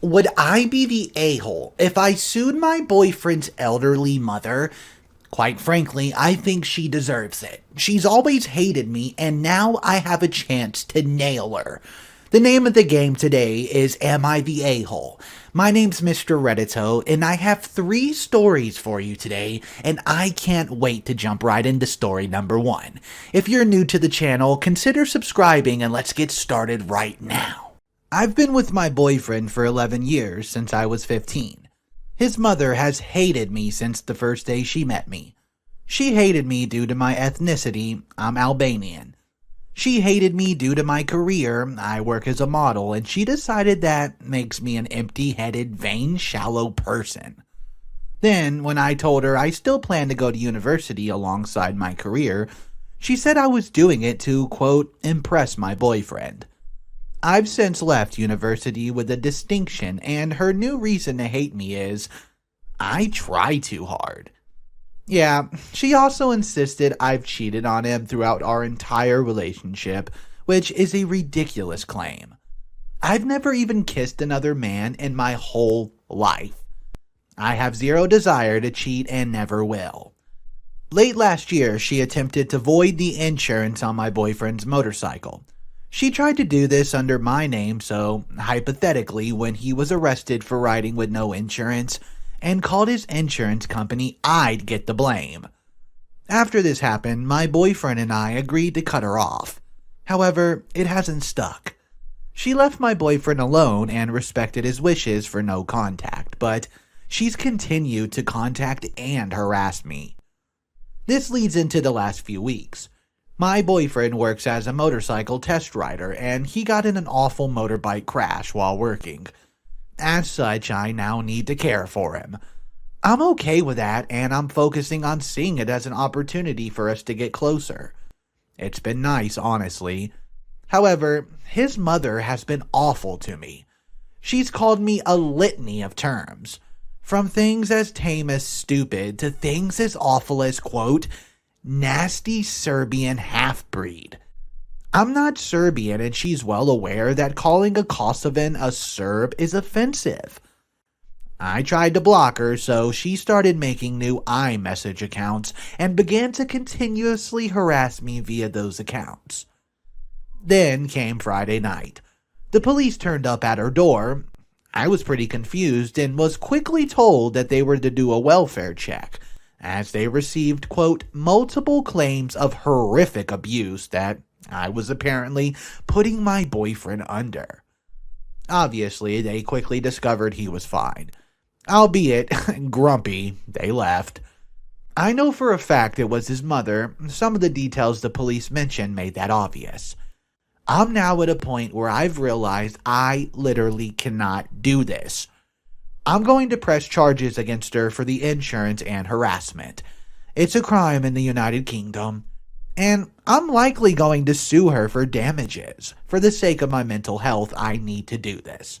Would I be the a-hole if I sued my boyfriend's elderly mother? Quite frankly, I think she deserves it. She's always hated me, and now I have a chance to nail her. The name of the game today is Am I the A-hole? My name's Mr. Reddito, and I have 3 stories for you today, and I can't wait to jump right into story number 1. If you're new to the channel, consider subscribing and let's get started right now. I've been with my boyfriend for 11 years since I was 15. His mother has hated me since the first day she met me. She hated me due to my ethnicity. I'm Albanian. She hated me due to my career. I work as a model, and she decided that makes me an empty-headed, vain, shallow person. Then, when I told her I still plan to go to university alongside my career, she said I was doing it to, quote, impress my boyfriend. I've since left university with a distinction, and her new reason to hate me is, I try too hard. Yeah, she also insisted I've cheated on him throughout our entire relationship, which is a ridiculous claim. I've never even kissed another man in my whole life. I have zero desire to cheat and never will. Late last year, she attempted to void the insurance on my boyfriend's motorcycle. She tried to do this under my name, so hypothetically, when he was arrested for riding with no insurance and called his insurance company, I'd get the blame. After this happened, my boyfriend and I agreed to cut her off. However, it hasn't stuck. She left my boyfriend alone and respected his wishes for no contact, but she's continued to contact and harass me. This leads into the last few weeks. My boyfriend works as a motorcycle test rider, and he got in an awful motorbike crash while working. As such, I now need to care for him. I'm okay with that, and I'm focusing on seeing it as an opportunity for us to get closer. It's been nice, honestly. However, his mother has been awful to me. She's called me a litany of terms, from things as tame as stupid to things as awful as, quote, nasty Serbian half-breed. I'm not Serbian, and she's well aware that calling a Kosovan a Serb is offensive. I tried to block her, so she started making new iMessage accounts and began to continuously harass me via those accounts. Then came Friday night. The police turned up at her door. I was pretty confused and was quickly told that they were to do a welfare check, as they received, quote, multiple claims of horrific abuse that I was apparently putting my boyfriend under. Obviously, they quickly discovered he was fine. Albeit grumpy, they left. I know for a fact it was his mother. Some of the details the police mentioned made that obvious. I'm now at a point where I've realized I literally cannot do this. I'm going to press charges against her for the insurance and harassment. It's a crime in the United Kingdom. And I'm likely going to sue her for damages. For the sake of my mental health, I need to do this.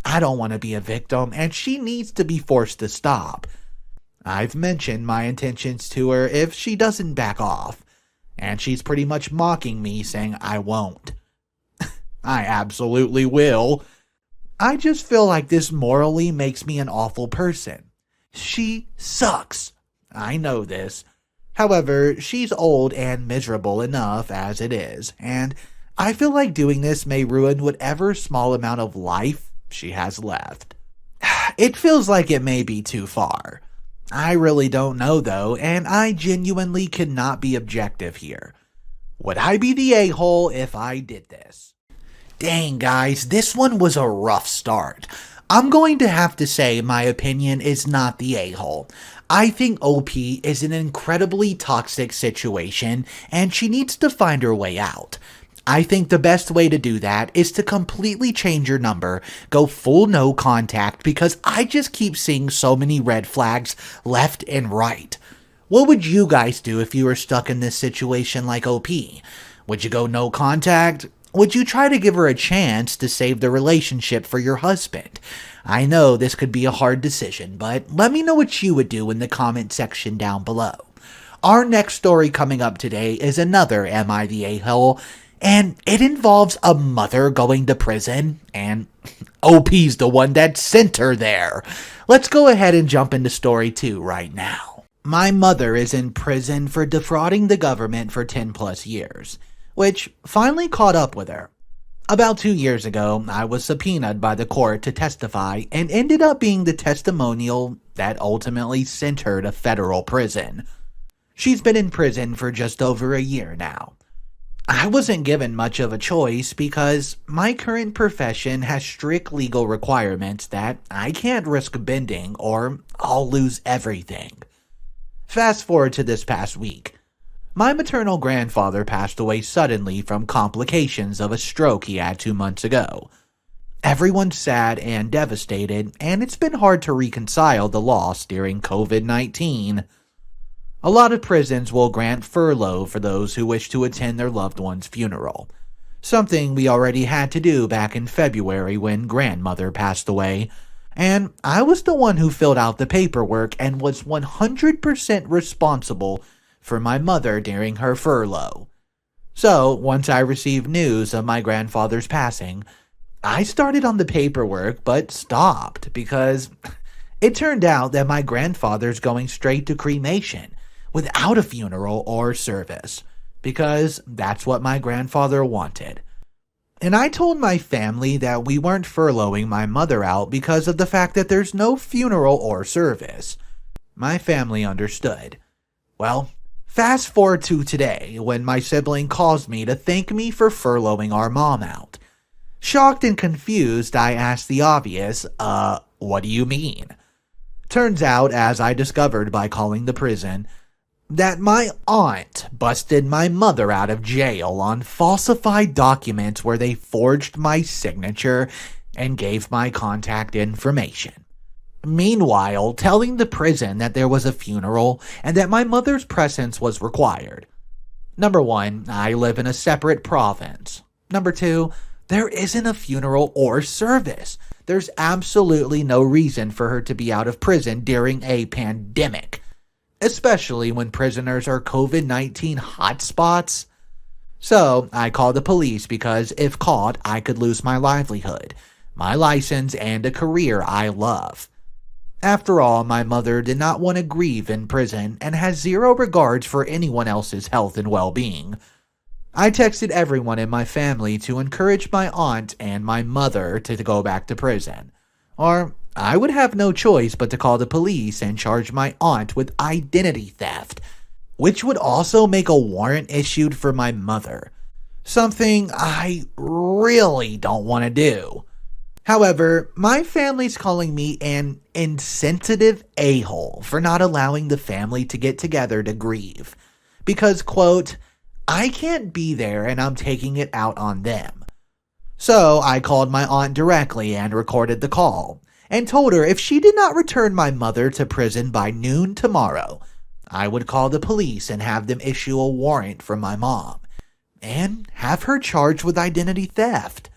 I don't want to be a victim, and she needs to be forced to stop. I've mentioned my intentions to her if she doesn't back off, and she's pretty much mocking me, saying I won't. I absolutely will. I just feel like this morally makes me an awful person. She sucks. I know this. However, she's old and miserable enough as it is, and I feel like doing this may ruin whatever small amount of life she has left. It feels like it may be too far. I really don't know though, and I genuinely cannot be objective here. Would I be the a-hole if I did this? Dang guys, this one was a rough start. I'm going to have to say my opinion is not the a-hole. I think OP is an incredibly toxic situation, and she needs to find her way out. I think the best way to do that is to completely change your number, go full no contact, because I just keep seeing so many red flags left and right. What would you guys do if you were stuck in this situation like OP? Would you go no contact? Would you try to give her a chance to save the relationship for your husband? I know this could be a hard decision, but let me know what you would do in the comment section down below. Our next story coming up today is another Am I the A-hole? And it involves a mother going to prison, and OP's the one that sent her there. Let's go ahead and jump into story 2 right now. My mother is in prison for defrauding the government for 10 plus years, which finally caught up with her. About 2 years ago, I was subpoenaed by the court to testify and ended up being the testimonial that ultimately sent her to federal prison. She's been in prison for just over a year now. I wasn't given much of a choice because my current profession has strict legal requirements that I can't risk bending or I'll lose everything. Fast forward to this past week. My maternal grandfather passed away suddenly from complications of a stroke he had 2 months ago. Everyone's sad and devastated, and it's been hard to reconcile the loss during COVID-19. A lot of prisons will grant furlough for those who wish to attend their loved one's funeral, something we already had to do back in February when grandmother passed away, and I was the one who filled out the paperwork and was 100% responsible for my mother during her furlough. So, once I received news of my grandfather's passing, I started on the paperwork but stopped because it turned out that my grandfather's going straight to cremation without a funeral or service, because that's what my grandfather wanted. And I told my family that we weren't furloughing my mother out because of the fact that there's no funeral or service. My family understood. Well, fast forward to today when my sibling calls me to thank me for furloughing our mom out. Shocked and confused, I asked the obvious, what do you mean? Turns out, as I discovered by calling the prison, that my aunt busted my mother out of jail on falsified documents where they forged my signature and gave my contact information. Meanwhile, telling the prison that there was a funeral and that my mother's presence was required. Number 1, I live in a separate province. Number 2, there isn't a funeral or service. There's absolutely no reason for her to be out of prison during a pandemic, especially when prisoners are COVID-19 hotspots. So I called the police because if caught, I could lose my livelihood, my license, and a career I love. After all, my mother did not want to grieve in prison and has zero regards for anyone else's health and well-being. I texted everyone in my family to encourage my aunt and my mother to go back to prison, or I would have no choice but to call the police and charge my aunt with identity theft, which would also make a warrant issued for my mother, something I really don't want to do. However, my family's calling me an insensitive a-hole for not allowing the family to get together to grieve, because, quote, I can't be there and I'm taking it out on them. So I called my aunt directly and recorded the call, and told her if she did not return my mother to prison by noon tomorrow, I would call the police and have them issue a warrant for my mom, and have her charged with identity theft.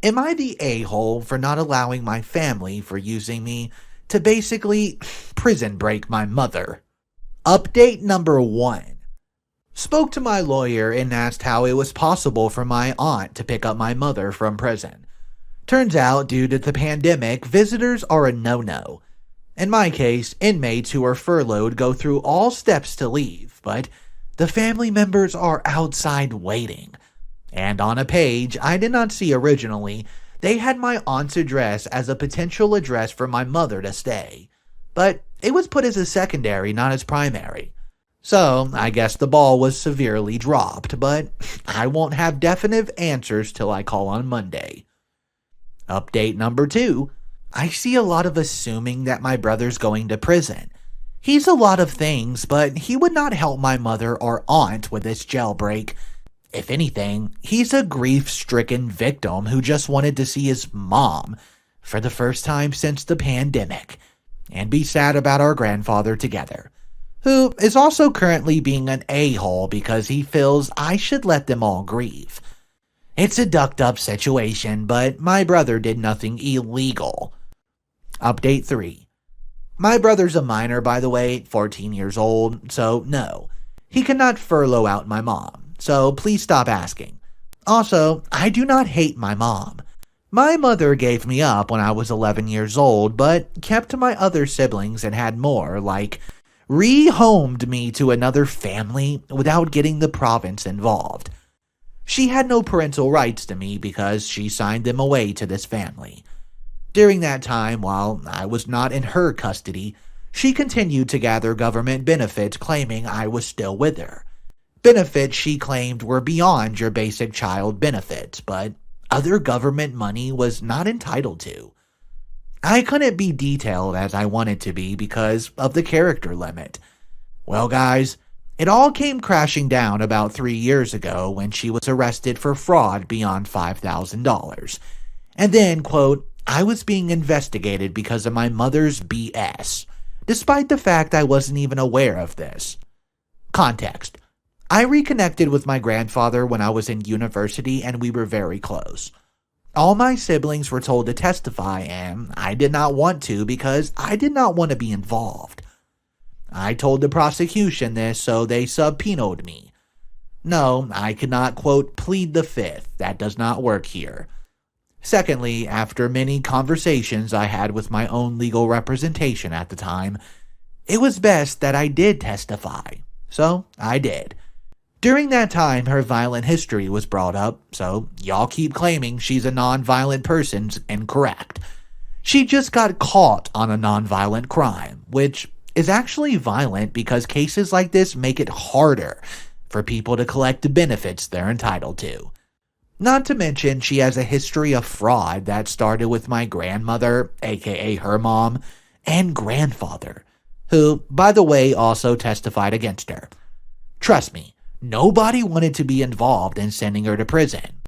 Am I the a-hole for not allowing my family for using me to basically prison break my mother? Update number 1. Spoke to my lawyer and asked how it was possible for my aunt to pick up my mother from prison. Turns out, due to the pandemic, visitors are a no-no. In my case, inmates who are furloughed go through all steps to leave, but the family members are outside waiting. And on a page I did not see originally, they had my aunt's address as a potential address for my mother to stay. But it was put as a secondary, not as primary. So, I guess the ball was severely dropped, but I won't have definite answers till I call on Monday. Update number 2. I see a lot of assuming that my brother's going to prison. He's a lot of things, but he would not help my mother or aunt with this jailbreak. If anything, he's a grief-stricken victim who just wanted to see his mom for the first time since the pandemic and be sad about our grandfather together, who is also currently being an a-hole because he feels I should let them all grieve. It's a ducked-up situation, but my brother did nothing illegal. Update 3. My brother's a minor, by the way, 14 years old, so no, he cannot furlough out my mom, so please stop asking. Also, I do not hate my mom. My mother gave me up when I was 11 years old, but kept my other siblings and had more, like rehomed me to another family without getting the province involved. She had no parental rights to me because she signed them away to this family. During that time, while I was not in her custody, she continued to gather government benefits claiming I was still with her. Benefits she claimed were beyond your basic child benefits, but other government money was not entitled to. I couldn't be detailed as I wanted to be because of the character limit. Well, guys, it all came crashing down about 3 years ago when she was arrested for fraud beyond $5,000. And then, quote, I was being investigated because of my mother's BS, despite the fact I wasn't even aware of this. Context. I reconnected with my grandfather when I was in university and we were very close. All my siblings were told to testify and I did not want to because I did not want to be involved. I told the prosecution this, so they subpoenaed me. No, I could not, quote, plead the fifth. That does not work here. Secondly, after many conversations I had with my own legal representation at the time, it was best that I did testify. So, I did. During that time, her violent history was brought up, so y'all keep claiming she's a non-violent person's incorrect. She just got caught on a non-violent crime, which is actually violent because cases like this make it harder for people to collect the benefits they're entitled to. Not to mention, she has a history of fraud that started with my grandmother, aka her mom, and grandfather, who, by the way, also testified against her. Trust me, nobody wanted to be involved in sending her to prison.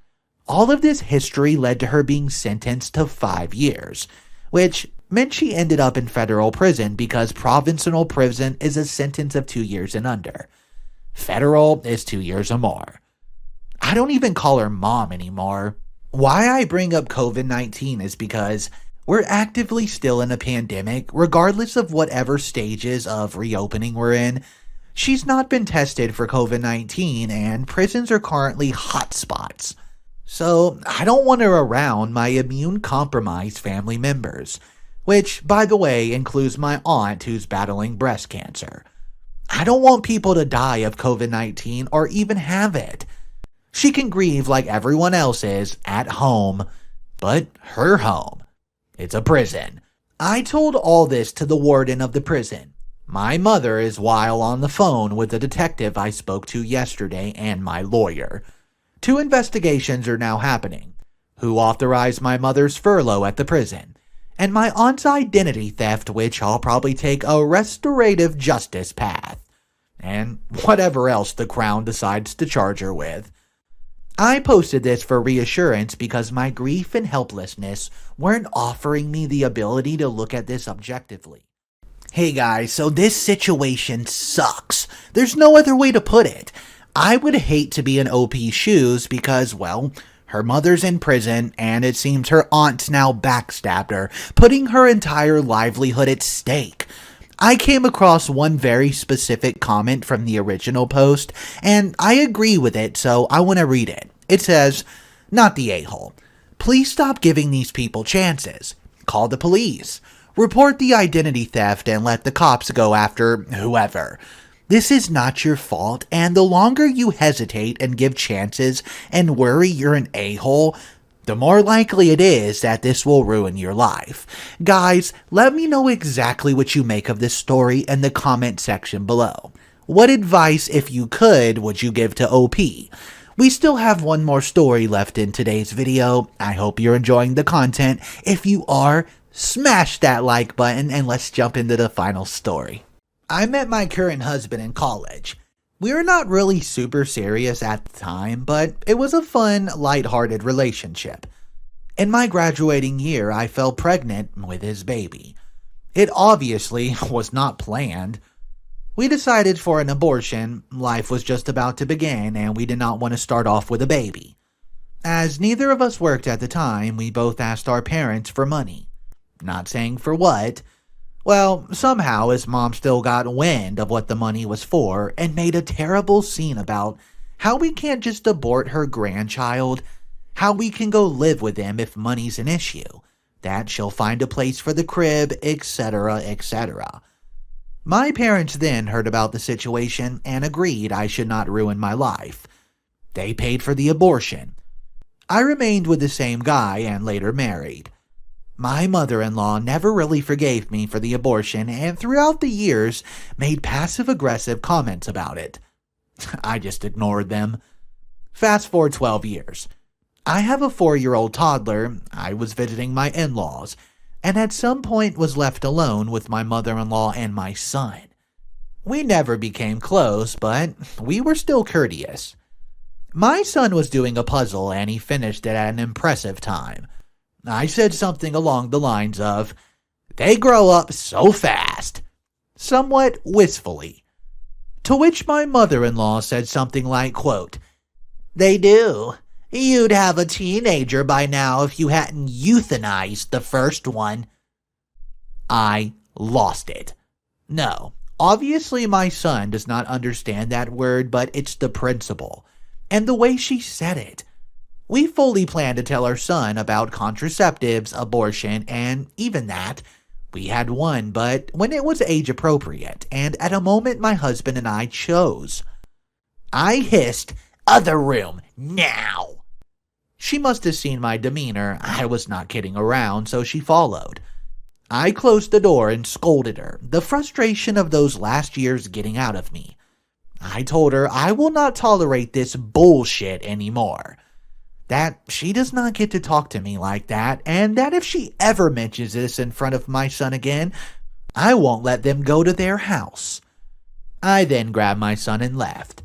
All of this history led to her being sentenced to 5 years, which meant she ended up in federal prison because provincial prison is a sentence of 2 years and under. Federal is 2 years or more. I don't even call her mom anymore. Why I bring up COVID-19 is because we're actively still in a pandemic, regardless of whatever stages of reopening we're in. She's not been tested for COVID-19, and prisons are currently hotspots. So I don't want her around my immune-compromised family members, which, by the way, includes my aunt who's battling breast cancer. I don't want people to die of COVID-19 or even have it. She can grieve like everyone else is at home, but her home, it's a prison. I told all this to the warden of the prison. My mother is while on the phone with the detective I spoke to yesterday and my lawyer. 2 investigations are now happening. Who authorized my mother's furlough at the prison, and my aunt's identity theft, which I'll probably take a restorative justice path, and whatever else the Crown decides to charge her with. I posted this for reassurance because my grief and helplessness weren't offering me the ability to look at this objectively. Hey guys, so this situation sucks. There's no other way to put it. I would hate to be in OP's shoes because, well, her mother's in prison and it seems her aunt's now backstabbed her, putting her entire livelihood at stake. I came across one very specific comment from the original post, and I agree with it, so I want to read it. It says, not the a-hole. Please stop giving these people chances. Call the police. Report the identity theft and let the cops go after whoever. This is not your fault, and the longer you hesitate and give chances and worry you're an a-hole, the more likely it is that this will ruin your life. Guys, let me know exactly what you make of this story in the comment section below. What advice, if you could, would you give to OP? We still have one more story left in today's video. I hope you're enjoying the content. If you are, smash that like button and let's jump into the final story. I met my current husband in college. We were not really super serious at the time, but it was a fun, lighthearted relationship. In my graduating year, I fell pregnant with his baby. It obviously was not planned. We decided for an abortion. Life was just about to begin, and we did not want to start off with a baby. As neither of us worked at the time, we both asked our parents for money. Not saying for what. Well, somehow his mom still got wind of what the money was for and made a terrible scene about how we can't just abort her grandchild, how we can go live with them if money's an issue, that she'll find a place for the crib, etc., etc. My parents then heard about the situation and agreed I should not ruin my life. They paid for the abortion. I remained with the same guy and later married. My mother-in-law never really forgave me for the abortion and throughout the years made passive-aggressive comments about it. I just ignored them. Fast forward 12 years. I have a 4-year-old toddler. I was visiting my in-laws, and at some point was left alone with my mother-in-law and my son. We never became close, but we were still courteous. My son was doing a puzzle and he finished it at an impressive time. I said something along the lines of, "They grow up so fast," somewhat wistfully. To which my mother-in-law said something like, quote, "They do. You'd have a teenager by now if you hadn't euthanized the first one." I lost it. No, obviously my son does not understand that word, but it's the principle. And the way she said it. We fully planned to tell our son about contraceptives, abortion, and even that. We had one, but when it was age appropriate, and at a moment my husband and I chose. I hissed, "Other room, now!" She must have seen my demeanor. I was not kidding around, so she followed. I closed the door and scolded her, the frustration of those last years getting out of me. I told her I will not tolerate this bullshit anymore. That she does not get to talk to me like that, and that if she ever mentions this in front of my son again, I won't let them go to their house. I then grabbed my son and left.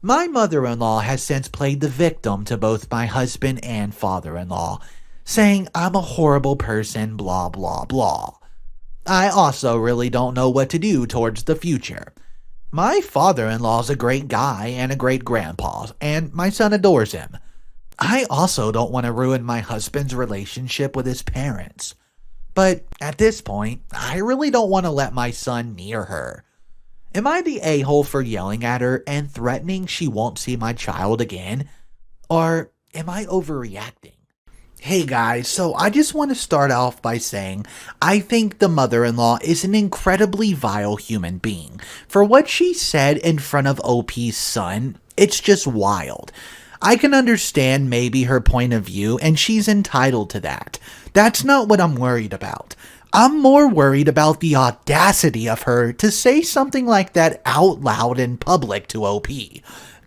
My mother-in-law has since played the victim to both my husband and father-in-law, saying I'm a horrible person, blah blah blah. I also really don't know what to do towards the future. My father-in-law's a great guy and a great grandpa, and my son adores him. I also don't want to ruin my husband's relationship with his parents. But at this point, I really don't want to let my son near her. Am I the a-hole for yelling at her and threatening she won't see my child again? Or am I overreacting? Hey guys, so I just want to start off by saying I think the mother-in-law is an incredibly vile human being. For what she said in front of OP's son, it's just wild. I can understand maybe her point of view, and she's entitled to that. That's not what I'm worried about. I'm more worried about the audacity of her to say something like that out loud in public to OP.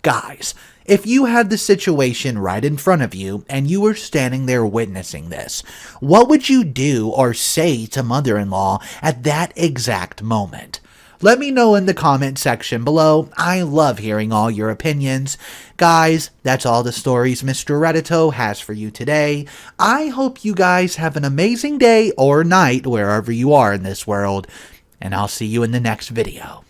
Guys, if you had the situation right in front of you and you were standing there witnessing this, what would you do or say to mother-in-law at that exact moment? Let me know in the comment section below. I love hearing all your opinions. Guys, that's all the stories Mr. Reddito has for you today. I hope you guys have an amazing day or night wherever you are in this world, and I'll see you in the next video.